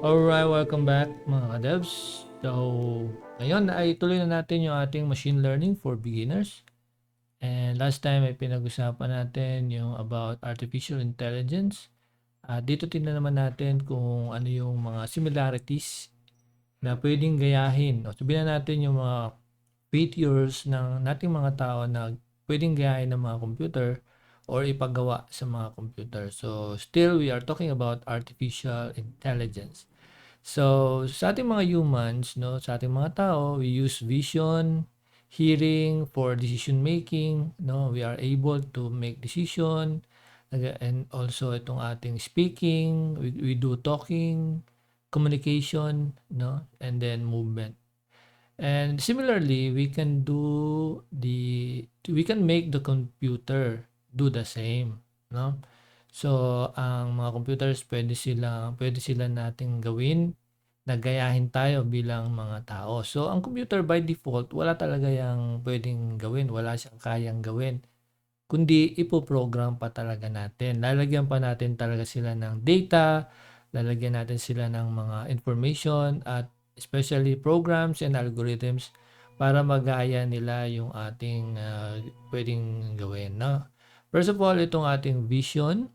Alright, welcome back mga ka-devs. So, ngayon ay tuloy na natin yung ating machine learning for beginners. And last time ay pinag-usapan natin yung about artificial intelligence. Dito tingnan naman natin kung ano yung mga similarities na pwedeng gayahin. O sabihin na natin yung mga features ng nating mga tao na pwedeng gayahin ng mga computer or ipagawa sa mga computer. So, still we are talking about artificial intelligence. So, sa ating mga humans, no, sa ating mga tao, we use vision, hearing for decision making, no, we are able to make decision, and also itong ating speaking, we do talking, communication, no, and then movement. And similarly, we can make the computer do the same, no? So, ang mga computers pwede sila nating gawin na gayahin tayo bilang mga tao. So, ang computer by default, wala talaga yang pwedeng gawin, wala siyang kayang gawin, kundi ipo-program pa talaga natin. Lalagyan pa natin talaga sila ng data, lalagyan natin sila ng mga information at especially programs and algorithms para magaya nila yung ating pwedeng gawin, no? First of all, itong ating vision,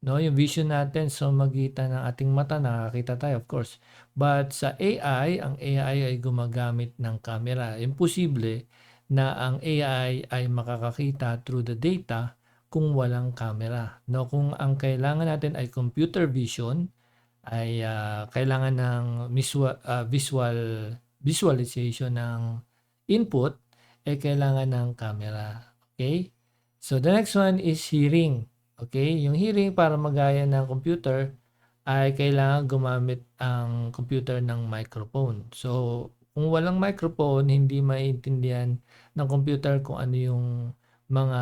no, yung vision natin sa magitan ng ating mata, nakakita tayo of course. But sa AI, ang AI ay gumagamit ng camera. Imposible na ang AI ay makakakita through the data kung walang camera. No, kung ang kailangan natin ay computer vision, ay kailangan ng visualization ng input, eh kailangan ng camera. Okay? So the next one is hearing. Okay? Yung hearing para magaya ng computer ay kailangan gumamit ang computer ng microphone. So kung walang microphone, hindi maintindihan ng computer kung ano yung mga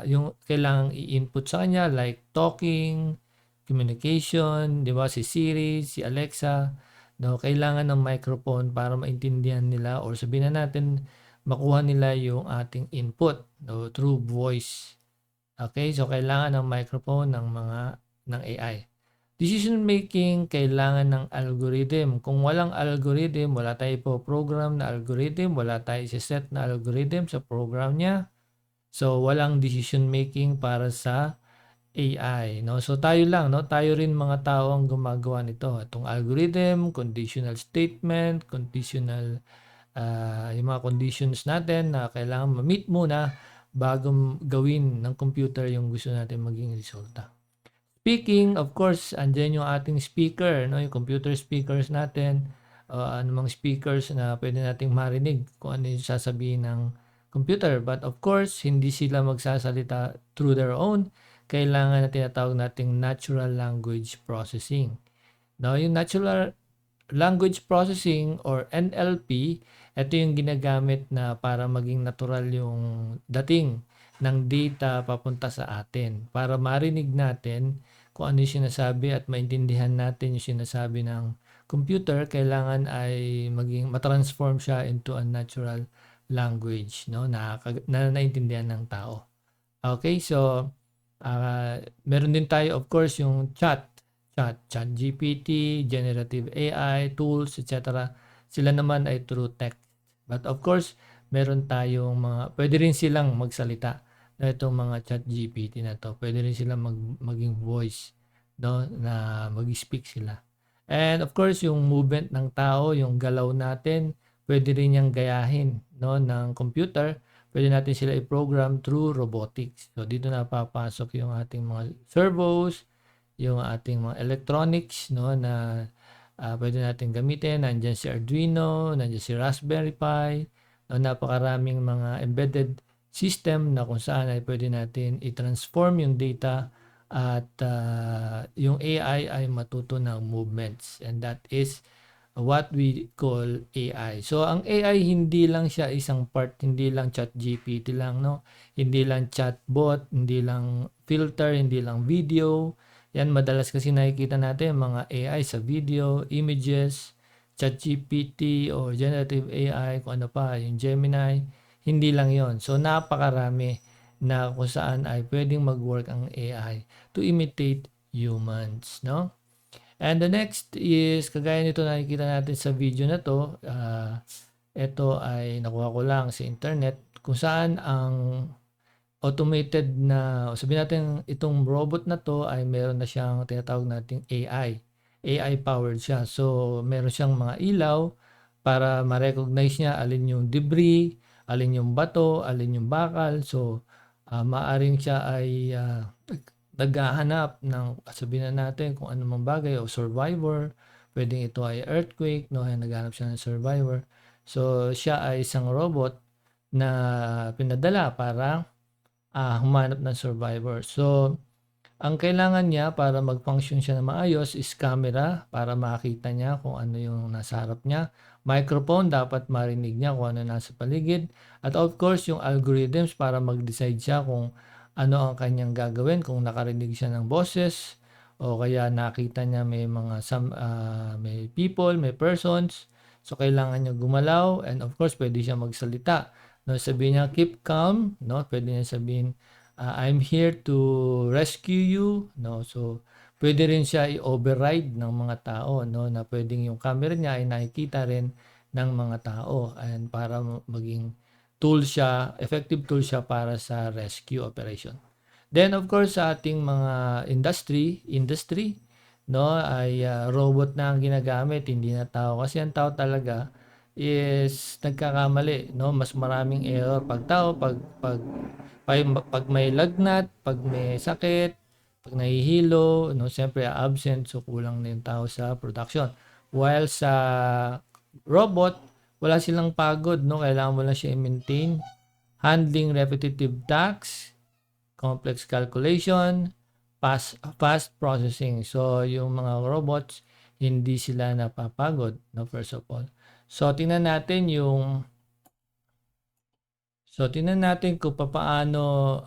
yung kailangang i-input sa kanya like talking, communication, 'di ba, si Siri, si Alexa, no, kailangan ng microphone para maintindihan nila or sabihin na natin makuha nila yung ating input, no, through voice. Okay, so kailangan ng microphone ng AI. Decision making, kailangan ng algorithm. Kung walang algorithm, wala tayo po program na algorithm, wala tayo set na algorithm sa program niya. So walang decision making para sa AI, no? So tayo lang, no? Tayo rin mga tao ang gumagawa nito. Itong algorithm, conditional statement, conditional yung mga conditions natin na kailangan ma-meet muna bago gawin ng computer yung gusto natin maging resulta. Speaking, of course, andyan yung ating speaker, no? Yung computer speakers natin, anumang speakers na pwede nating marinig kung ano yung sasabihin ng computer. But of course, hindi sila magsasalita through their own. Kailangan na tinatawag nating natural language processing. Now, yung natural language processing or NLP, ito yung ginagamit na para maging natural yung dating ng data papunta sa atin. Para marinig natin kung ano yung sinasabi at maintindihan natin yung sinasabi ng computer, kailangan ay matransform siya into a natural language, no, na naintindihan ng tao. Okay, so meron din tayo of course yung chat GPT, generative AI, tools, etc. Sila naman ay through text. But of course, meron tayong pwede rin silang magsalita na itong mga chat GPT na to. Pwede rin silang maging voice, no, na mag-speak sila. And of course, yung movement ng tao, yung galaw natin, pwede rin niyang gayahin, no, ng computer. Pwede natin sila i-program through robotics. So dito na papasok yung ating mga servos, yung ating mga electronics, no, na pwede natin gamitin. Nandiyan si Arduino, nandiyan si Raspberry Pi, no, napakaraming mga embedded system na kung saan ay pwede natin i-transform yung data at yung AI ay matuto ng movements, and that is what we call AI. So ang AI hindi lang siya isang part, hindi lang chat GPT lang, no? Hindi lang chatbot, hindi lang filter, hindi lang video. Yan madalas kasi nakikita natin mga AI sa video, images, chat GPT or generative AI, kung ano pa, yung Gemini. Hindi lang yon. So napakarami na kung saan ay pwedeng mag-work ang AI to imitate humans, no? And the next is, kagaya nito nakikita natin sa video na to, ito ay nakuha ko lang sa internet, kung saan ang automated na, sabihin natin itong robot na to ay meron na siyang tinatawag nating AI. AI powered siya. So, meron siyang mga ilaw para ma-recognize niya alin yung debris, alin yung bato, alin yung bakal. So, maaring siya ay naghahanap ng, sabihin na natin kung ano mang bagay o survivor. Pwedeng ito ay earthquake, no? Ay naghahanap siya ng survivor. So, siya ay isang robot na pinadala para humanap ng survivor. So, ang kailangan niya para mag-function siya na maayos is camera para makita niya kung ano yung nasa harap niya. Microphone, dapat marinig niya kung ano nasa paligid. At of course, yung algorithms para mag-decide siya kung ano ang kanyang gagawin, kung nakarinig siya ng boses o kaya nakita niya may mga may people, may persons. So, kailangan niya gumalaw and of course, pwede siya magsalita. No, sabihin niya, keep calm, no? Pwede niya sabihin, I'm here to rescue you, no? So, pwede rin siya i-override ng mga tao, no? Na pwedeng yung camera niya ay nakikita rin ng mga tao and para maging tool siya, effective tool siya para sa rescue operation. Then of course sa ating mga industry, no, ay robot na ang ginagamit, hindi na tao kasi ang tao talaga is nagkakamali, no? Mas maraming error pag tao, pag may lagnat, pag may sakit, pag nahihilo, no, siyempre absent, so kulang na yung tao sa production. While sa robot, wala silang pagod, no? Kailangan mo lang siya i-maintain, handling repetitive tasks, complex calculation, fast processing. So, yung mga robots, hindi sila napapagod, no, first of all. So, tingnan natin kung paano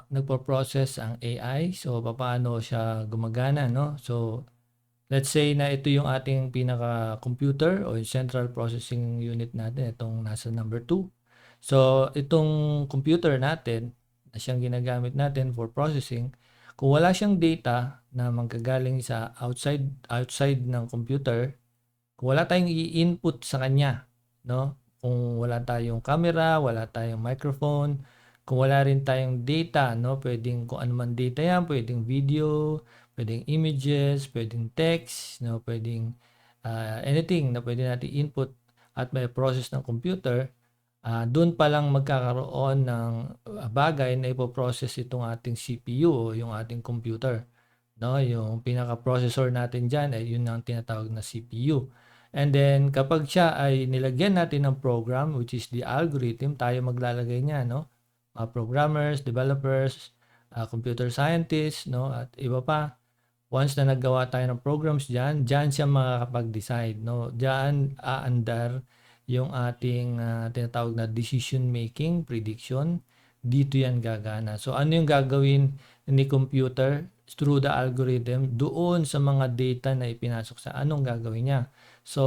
nagpo-process ang AI. So, paano siya gumagana, no? So, let's say na ito yung ating pinaka-computer o yung central processing unit natin, itong nasa number 2. So, itong computer natin na siyang ginagamit natin for processing, kung wala siyang data na manggagaling sa outside ng computer, kung wala tayong i-input sa kanya, no? Kung wala tayong camera, wala tayong microphone, kung wala rin tayong data, no? Pwedeng kung ano man data yan, pwedeng video, pwedeng images, pwedeng text, no? Pwedeng anything na pwede natin input at may process ng computer, doon pa lang magkakaroon ng bagay na ipoprocess itong ating CPU o yung ating computer. No, yung pinaka-processor natin diyan ay yun ang tinatawag na CPU. And then kapag siya ay nilagyan natin ng program which is the algorithm, tayo maglalagay niya, no? Programmers, developers, computer scientists, no? At iba pa. Once na naggawa tayo ng programs diyan, diyan siya makakapag-decide, no? Diyan aandar yung ating tinatawag na decision making, prediction. Dito yan gagana. So ano yung gagawin ni computer through the algorithm doon sa mga data na ipinasok sa anong gagawin niya. So,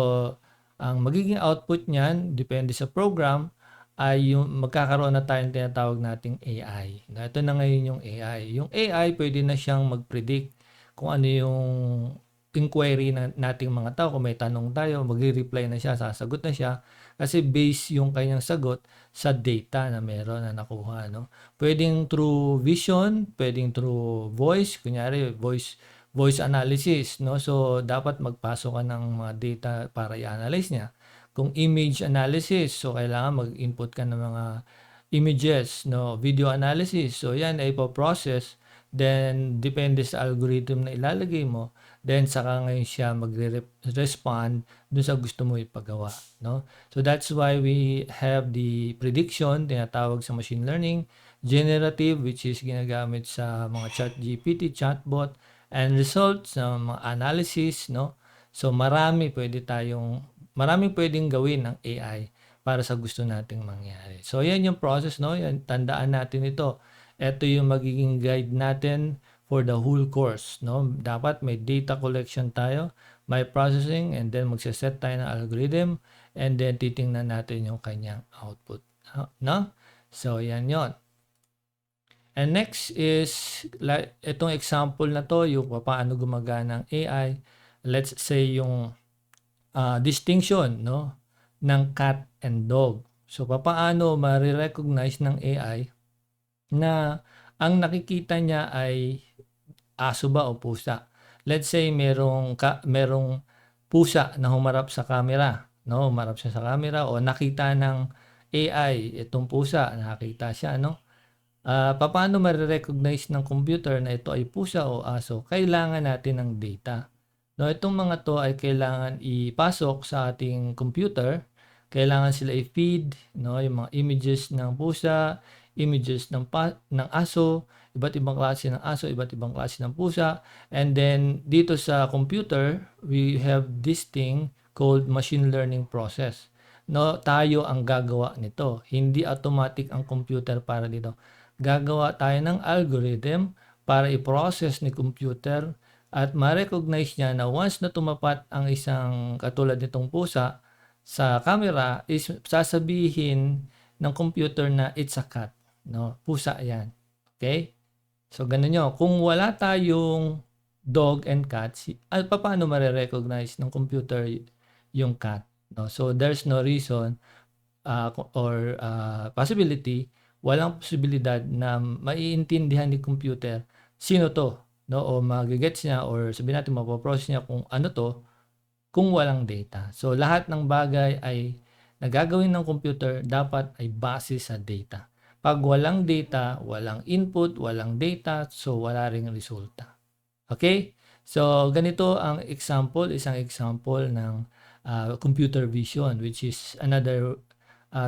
ang magiging output niyan, depende sa program, ay yung magkakaroon na tayong tinatawag nating AI. Ito na ngayon yung AI. Yung AI, pwede na siyang mag-predict kung ano yung inquiry na nating mga tao. Kung may tanong tayo, magre-reply na siya, sasagot na siya. Kasi base yung kanyang sagot sa data na meron na nakuha, no? Pwedeng through vision, pwedeng through voice, kunyari voice analysis, no? So dapat magpasok ka ng mga data para i-analyze niya. Kung image analysis, so kailangan mag-input ka ng mga images, no? Video analysis, so yan ay ipo-process, then depende sa algorithm na ilalagay mo, then saka ngayon siya magre-respond dun sa gusto mo ipagawa, no? So that's why we have the prediction, tinatawag sa machine learning, generative, which is ginagamit sa mga ChatGPT, chatbot, and results sa mga analysis, no? So maraming pwedeng gawin ng AI para sa gusto nating mangyari. So yan yung process, no? Yan, tandaan natin ito. Ito yung magiging guide natin for the whole course, no? Dapat may data collection tayo, may processing, and then magse-set tayo ng algorithm, and then titingnan natin yung kanyang output, no? So yan yon. And next is itong example na to, yung paano gumagana ng AI. let's say yung distinction, no, ng cat and dog. So papaano ma-recognize ng AI na ang nakikita niya ay aso ba o pusa? Let's say merong pusa na humarap sa camera, no? Humarap siya sa camera o nakita ng AI itong pusa, nakita siya, no? Papaano ma-recognize ng computer na ito ay pusa o aso? Kailangan natin ng data. No, itong mga to ay kailangan ipasok sa ating computer. Kailangan sila i-feed, no, yung mga images ng pusa, images ng aso, iba't ibang klase ng aso, iba't ibang klase ng pusa. And then dito sa computer, we have this thing called machine learning process. No, tayo ang gagawa nito. Hindi automatic ang computer para dito. Gagawa tayo ng algorithm para i-process ni computer at ma-recognize niya na once na tumapat ang isang katulad nitong pusa sa camera is sasabihin ng computer na it's a cat, no? Pusa 'yan. Okay? So ganun 'yon. Kung wala tayong dog and cat, paano ma-recognize ng computer yung cat, no? So there's no reason or possibility, walang posibilidad na maiintindihan ni computer sino to, no, o magigets niya or sabihin natin mapoprocess niya kung ano to kung walang data. So lahat ng bagay ay nagagawin ng computer dapat ay base sa data. Pag walang data, walang input, walang data, so wala ring resulta. Okay? So ganito ang example, isang example ng computer vision, which is another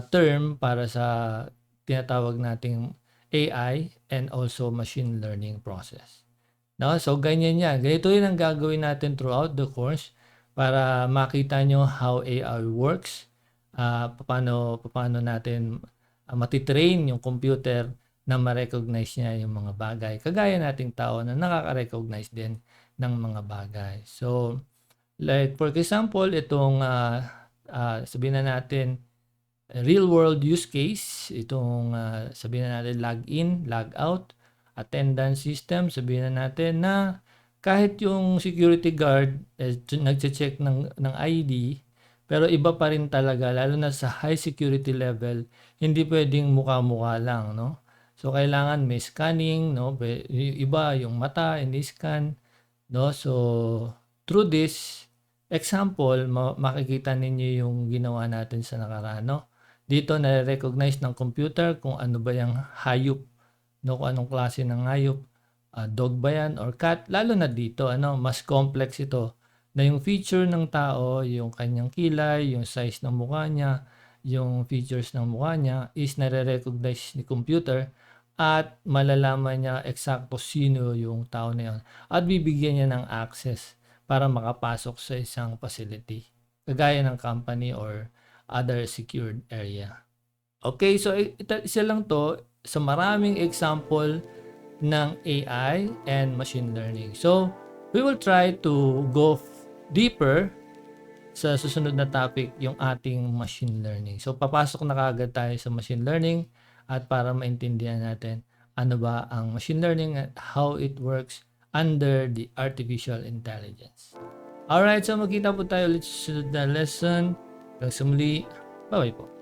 term para sa tinatawag nating AI and also machine learning process. No? So ganyan yan. Ganito yun ang gagawin natin throughout the course para makita nyo how AI works, paano natin matitrain yung computer na ma-recognize niya yung mga bagay. Kagaya nating tao na nakaka-recognize din ng mga bagay. So, like for example, itong sabihin na natin real world use case, itong sabihin na natin log in, log out, attendance system, sabihin na natin na kahit yung security guard nagche-check ng ID, pero iba pa rin talaga, lalo na sa high security level, hindi pwedeng mukha-mukha lang, no? So kailangan may scanning, no? Iba yung mata, ini-scan, no? So through this example, makikita ninyo yung ginawa natin sa nakaraan, no? Dito na-recognize ng computer kung ano ba yung hayop, no, kung anong klase ng hayop, dog ba yan or cat. Lalo na dito, mas complex ito na yung feature ng tao, yung kanyang kilay, yung size ng mukha niya, yung features ng mukha niya is nare-recognize ni computer at malalaman niya eksakto sino yung tao na yun at bibigyan niya ng access para makapasok sa isang facility kagaya ng company or other secured area. Okay, so isa lang to sa maraming example ng AI and machine learning. So, we will try to go deeper sa susunod na topic, yung ating machine learning. So, papasok na kaagad tayo sa machine learning at para maintindihan natin ano ba ang machine learning at how it works under the artificial intelligence. Alright, so magkita po tayo ulit sa susunod na lesson. Hanggang sa muli, bye-bye po.